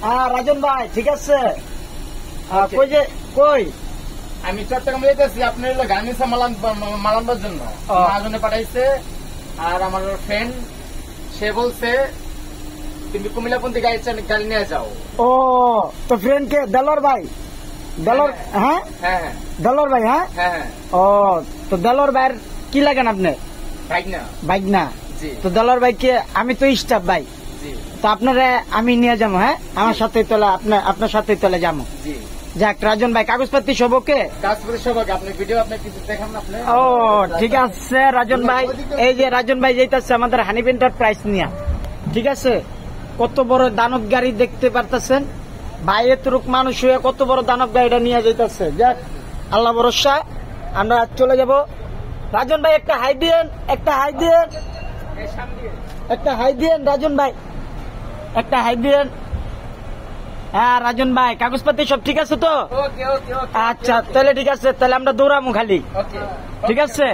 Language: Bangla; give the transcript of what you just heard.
হ্যাঁ রাজন ভাই ঠিক আছে। কই যে কই আমি চট্টগ্রাম যেতেছি, আপনার হলো গার্মেন্টসে মালানবার জন্য মহাজনে পাঠাইছে। আর আমার ফ্রেন্ড সে বলছে তুমি কুমিল্লাপন্থী গাড়ি নিয়ে যাও। ও তো ফ্রেন্ড কে দেলোর ভাই? দেলোর হ্যাঁ হ্যাঁ হ্যাঁ দেলোর ভাই হ্যাঁ হ্যাঁ হ্যাঁ ও তো দেলোর ভাইয়ের কি লাগেন আপনি? বাইক না। বাইক না জি তো দেলোর ভাইকে আমি তো স্টাফ ভাই, জি তো আপনারা আমি নিয়ে যাবো। হ্যাঁ আমার সাথে তোলা আপনার সাথে তোলা যাবো। জি যাক রাজন ভাই কাগজপাতি সব ওকে? কাজ করে সবাইকে আপনি ভিডিও আপনি কিছু দেখান না আপনি। ও ঠিক আছে রাজন ভাই, এই যে রাজন ভাই যেতেছে আমাদের হানিফ এন্টারপ্রাইজ নিয়ে, ঠিক আছে? কত বড় দানব গাড়ি দেখতে পারতেছেন ভাই, এতটুক মানুষ হয়ে কত বড় দানব গাড়িটা নিয়ে যেতেছে। যাক আল্লাহ ভরসা, আমরা চলে যাব। রাজন ভাই একটা হাই দিয়েন, একটা হাই দিয়েন, একটা হাই দিয়েন রাজন ভাই, একটা হাই দিয়েন। হ্যাঁ রাজন ভাই কাগজপাতি সব ঠিক আছে তো? ওকে ওকে ওকে আচ্ছা তাহলে ঠিক আছে, তাহলে আমরা দৌড়ামু খালি, ওকে ঠিক আছে?